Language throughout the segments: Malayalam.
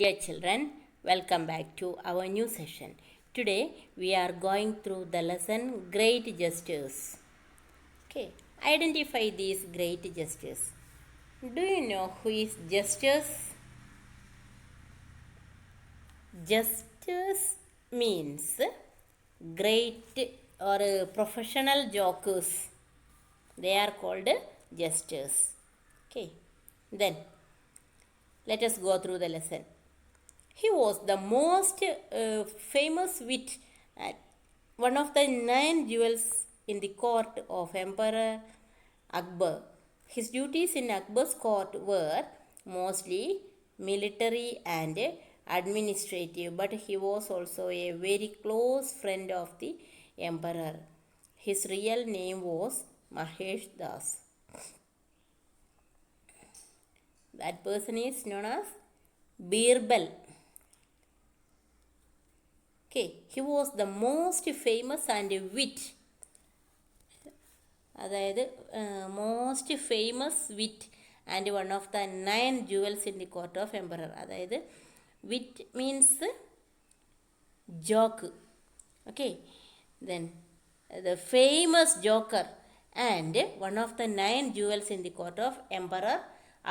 Dear children, welcome back to our new session. Today we are going through the lesson Great Gestures. Okay, identify these great gestures. Do you know who is gestures? Gestures means great or professional jokers. They are called gestures. Okay, then let us go through the lesson. He was the most famous wit and one of the 9 jewels in the court of Emperor Akbar. His duties in Akbar's court were mostly military and administrative, but he was also a very close friend of the emperor. His real name was Mahesh Das. That person is known as Birbal. Okay, he was the most famous and wit. അതായത് most famous wit and one of the 9 jewels in the court of emperor. അതായത് wit means joke. Okay, then the famous joker and one of the 9 jewels in the court of emperor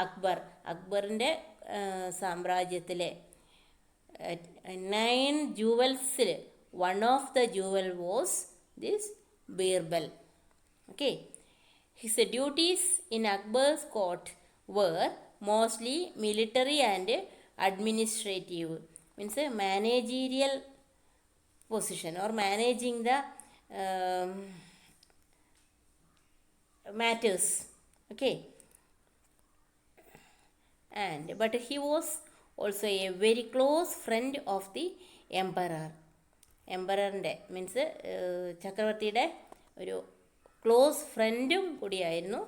Akbar. അക്ബറിൻ്റെ സാമ്രാജ്യത്തിലെ 9 jewels, one of the jewel was this Birbal. Okay, his duties in Akbar's court were mostly military and administrative, means a managerial position or managing the matters. Okay, but he was also a very close friend of the emperor. എംപററിൻ്റെ മീൻസ് ചക്രവർത്തിയുടെ ഒരു ക്ലോസ് ഫ്രണ്ടും കൂടിയായിരുന്നു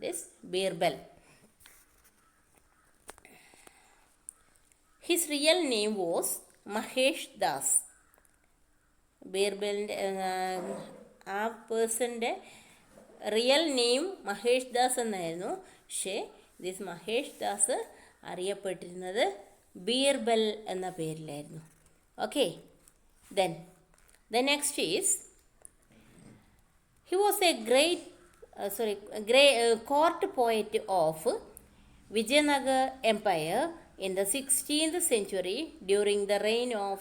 this Birbal. His real name was Mahesh Das. ബീർബലിൻ്റെ ആ പേഴ്സൻ്റെ റിയൽ നെയിം മഹേഷ് ദാസ് എന്നായിരുന്നു. പക്ഷേ ദിസ് മഹേഷ് ദാസ് അറിയപ്പെട്ടിരുന്നത് ബീർബൽ എന്ന പേരിലായിരുന്നു. Okay, then the next is he was a great court poet of Vijayanagar Empire in the 16th century. During the reign of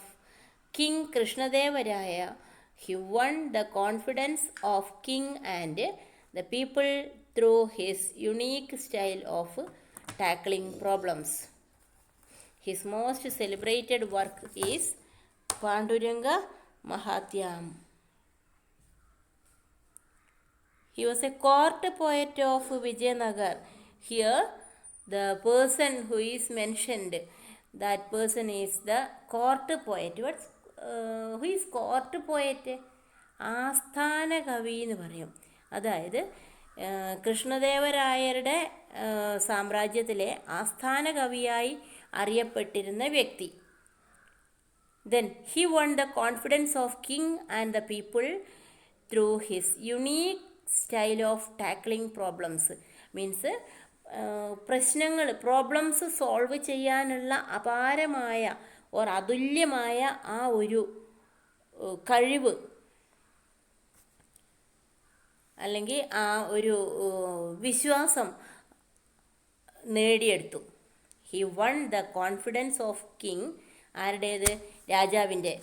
King Krishnadevaraya, he won the confidence of king and the people through his unique style of tackling problems. His most celebrated work is Panduranga Mahatyam. He was a court poet of Vijayanagar. Here, the person who is mentioned, that person is the court poet. Who is court poet? ആസ്ഥാന കവി എന്ന് പറയും. അതായത് കൃഷ്ണദേവരായരുടെ സാമ്രാജ്യത്തിലെ ആസ്ഥാന കവിയായി അറിയപ്പെട്ടിരുന്ന വ്യക്തി. Then he won the confidence of king and the people through his unique style of tackling problems. Means problems solve ചെയ്യാനുള്ള അപാരമായ ഓർ അതുല്യമായ ആ ഒരു കഴിവ് അല്ലെങ്കിൽ ആ ഒരു വിശ്വാസം നേടിയെടുത്തു. He won the confidence of king. ആരുടേത്? രാജാവിൻ്റെ.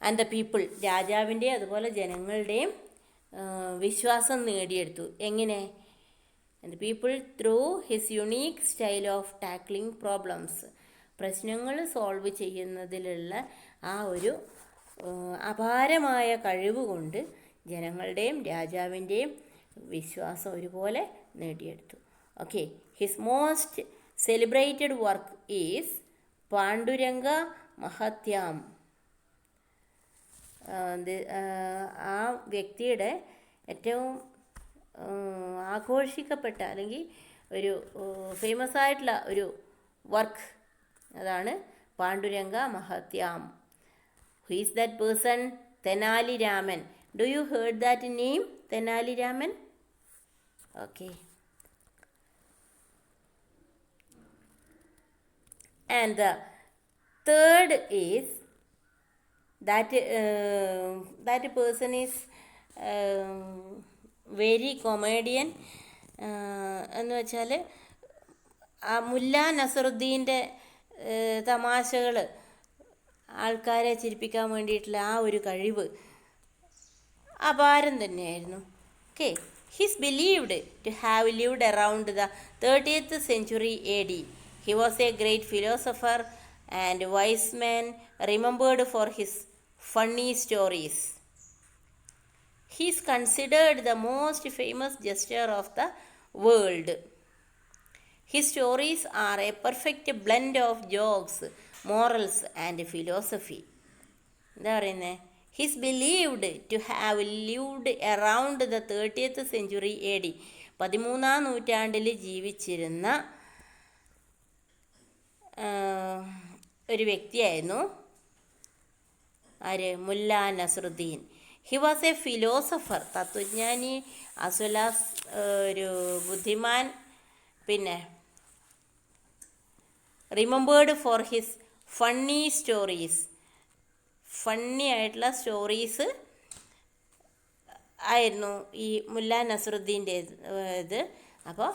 ആൻഡ് ദ പീപ്പിൾ, രാജാവിൻ്റെ അതുപോലെ ജനങ്ങളുടെയും വിശ്വാസം നേടിയെടുത്തു. എങ്ങനെ? And people through his unique style of tackling problems. പ്രശ്നങ്ങൾ സോൾവ് ചെയ്യുന്നതിലുള്ള ആ ഒരു അപാരമായ കഴിവ് കൊണ്ട് ജനങ്ങളുടെയും രാജാവിൻ്റെയും വിശ്വാസം ഒരുപോലെ നേടിയെടുത്തു. Okay, his most celebrated work is Panduranga Mahatyam. ആ വ്യക്തിയുടെ ഏറ്റവും ആഘോഷിക്കപ്പെട്ട അല്ലെങ്കിൽ ഒരു ഫേമസ് ആയിട്ടുള്ള ഒരു വർക്ക് അതാണ് Panduranga Mahatyam. Who is that person? Tenali Raman. Do you heard that name? Tenali Raman. Okay, And the third is that person is very comedian. എന്ന് വെച്ചാൽ ആ മുല്ല നസറുദ്ദീൻ്റെ തമാശകൾ ആൾക്കാരെ ചിരിപ്പിക്കാൻ വേണ്ടിയിട്ടുള്ള ആ ഒരു കഴിവ് അപാരം തന്നെയായിരുന്നു. Okay, he's believed to have lived around the 30th century AD. He was a great philosopher and wise man, remembered for his funny stories. He is considered the most famous jester of the world. His stories are a perfect blend of jokes, morals and philosophy. എന്താ പറയുന്നത്? His believed to have lived around the 30th century AD. 13ാം നൂറ്റാണ്ടിൽ ജീവിച്ചിരുന്ന ഒരു വ്യക്തിയായിരുന്നു ആര്? Mulla Nasruddin. He was a philosopher, തത്വജ്ഞാനി, ആസ് വെൽ ആസ് ഒരു ബുദ്ധിമാൻ, പിന്നെ remembered for his funny stories, funny ആയിട്ടുള്ള സ്റ്റോറീസ് ആയിരുന്നു ഈ മുല്ല നസറുദ്ദീൻ്റെ ഇത്. അപ്പോൾ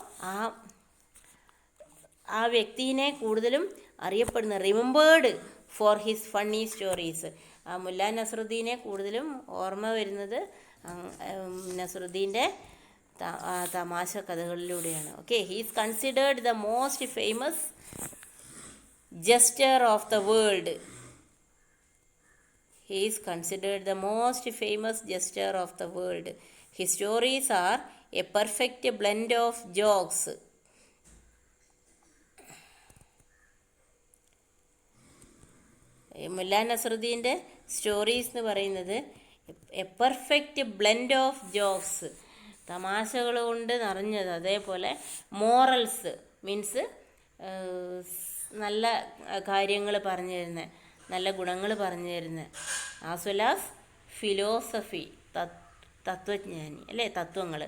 ആ വ്യക്തിനെ കൂടുതലും അറിയപ്പെടുന്ന, remembered for his funny stories, ആ മുല്ല നസറുദ്ദീനെ കൂടുതലും ഓർമ്മ വരുന്നത് നസറുദ്ദീൻ്റെ തമാശ കഥകളിലൂടെയാണ്. Okay, he is considered the most famous jester of the world. He is considered the most famous jester of the world. His stories are a perfect blend of jokes. മുല്ല നസറുദ്ദീൻ്റെ സ്റ്റോറീസ് എന്ന് പറയുന്നത് A perfect blend of jokes, തമാശകൾ കൊണ്ട് നിറഞ്ഞത്. അതേപോലെ മോറൽസ് മീൻസ് നല്ല കാര്യങ്ങൾ പറഞ്ഞു തരുന്നത്, നല്ല ഗുണങ്ങൾ പറഞ്ഞു തരുന്നത്. ആസ് വെൽ ആസ് ഫിലോസഫി, തത്വജ്ഞാനി അല്ലേ, തത്വങ്ങൾ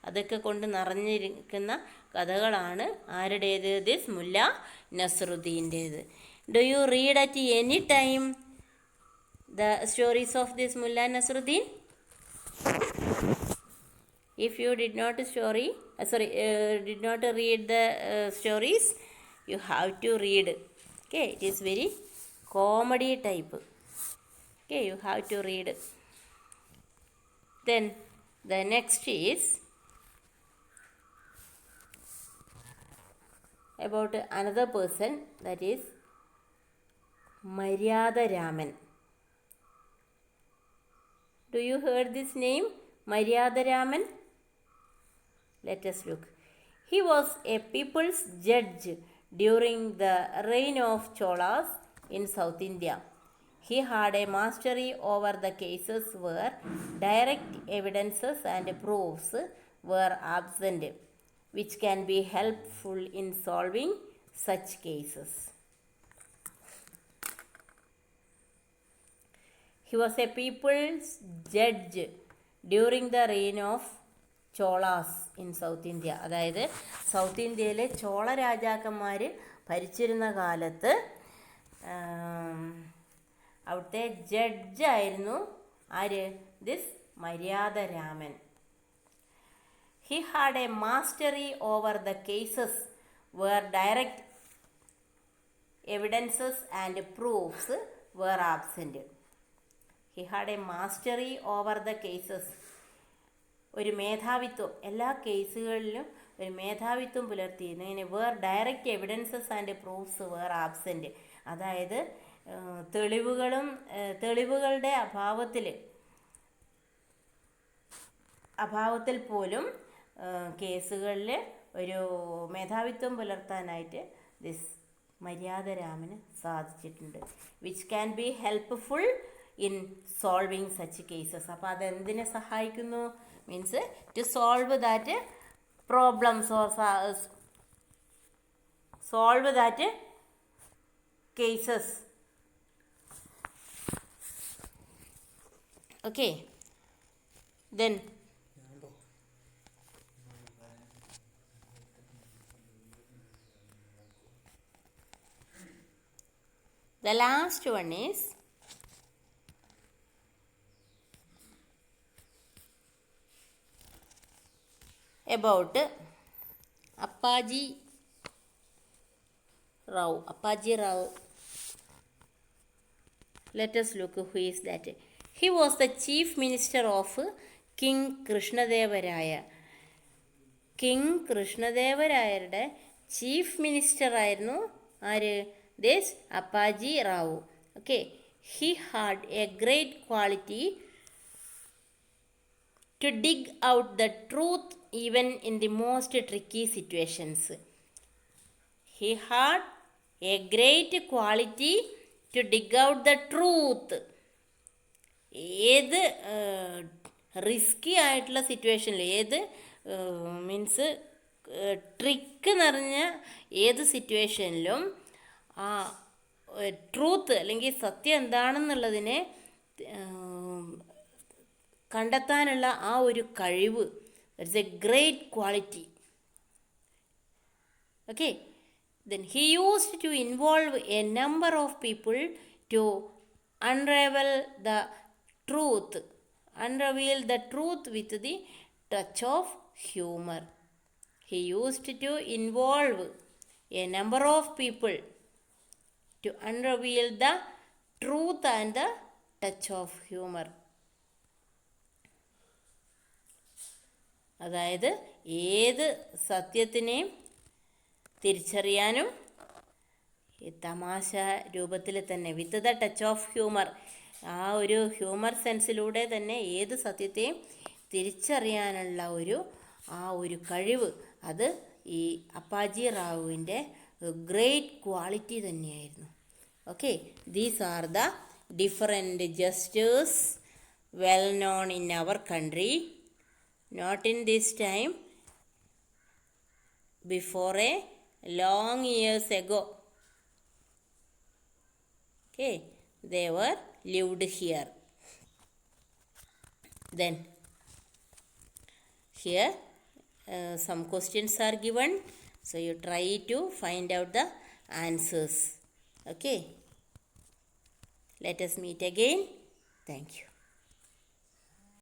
അതൊക്കെ കൊണ്ട് നിറഞ്ഞിരിക്കുന്ന കഥകളാണ് ആരുടേത്? ദിസ് മുല്ല നസറുദ്ദീൻ്റേത്. Do you read at any time the stories of this Mulla Nasruddin? If you did not read the stories, you have to read. Okay, it is very comedy type. Okay, you have to read. Then the next is about another person, that is Maryada Raman. Do you heard this name, Maryada Raman? Let us look. He was a people's judge during the reign of Cholas in South India. He had a mastery over the cases where direct evidences and proofs were absent, which can be helpful in solving such cases. He was a people's judge during the reign of Cholas in south India. അതായത് സൗത്ത് ഇന്ത്യയിലെ ചോള രാജാക്കന്മാർ ഭരിച്ചിരുന്ന കാലത്ത് അവിടുത്തെ ജഡ്ജായിരുന്നു ആര്? This Maryada Raman. He had a mastery over the cases where direct evidences and proofs were absent. He had a mastery over the cases, ഒരു മേധാവിത്വം, എല്ലാ കേസുകളിലും ഒരു മേധാവിത്വം പുലർത്തിയിരുന്നു. ഇങ്ങനെ were direct evidences and proofs were absent, അതായത് തെളിവുകളുടെ അഭാവത്തിൽ പോലും കേസുകളിൽ ഒരു മേധാവിത്വം പുലർത്താനായിട്ട് ദിസ് മര്യാദ രാമന് സാധിച്ചിട്ടുണ്ട്. Which can be helpful in solving such cases. അപ്പോൾ അതെന്തിനെ സഹായിക്കുന്നു? Means to solve that problems or solve that cases. Okay, then The last one is about Appaji Rao. Appaji Rao. Let us look who is that. He was the chief minister of King Krishnadevaraya. King കൃഷ്ണദേവരായരുടെ ചീഫ് മിനിസ്റ്റർ ആയിരുന്നു ആര്? This Appaji Rao. Okay. He had a great quality to dig out the truth even in the most tricky situations. He had a great quality to dig out the truth. ഏത് റിസ്കി ആയിട്ടുള്ള സിറ്റുവേഷനിൽ, ഏത് മീൻസ് ട്രിക്ക് നിറഞ്ഞ ഏത് സിറ്റുവേഷനിലും ആ ട്രൂത്ത് അല്ലെങ്കിൽ സത്യം എന്താണെന്നുള്ളതിനെ കണ്ടെത്താനുള്ള ആ ഒരു കഴിവ്, that's A great quality. Okay. Then he used to involve a number of people to unravel the truth with the touch of humor. He used to involve a number of people to unravel the truth and the touch of humor. അതായത് ഏത് സത്യത്തിനെയും തിരിച്ചറിയാനും ഈ തമാശ രൂപത്തിൽ തന്നെ, with the touch of humour, ആ ഒരു ഹ്യൂമർ സെൻസിലൂടെ തന്നെ ഏത് സത്യത്തെയും തിരിച്ചറിയാനുള്ള ആ ഒരു കഴിവ്, അത് ഈ അപ്പാജി റാവുവിൻ്റെ ഗ്രേറ്റ് ക്വാളിറ്റി തന്നെയായിരുന്നു. Okay. These are the different jesters well known in our country, not in this time, before a long years ago. Okay, they were lived here. Then here some questions are given, so you try to find out the answers. Okay, let us meet again. Thank you.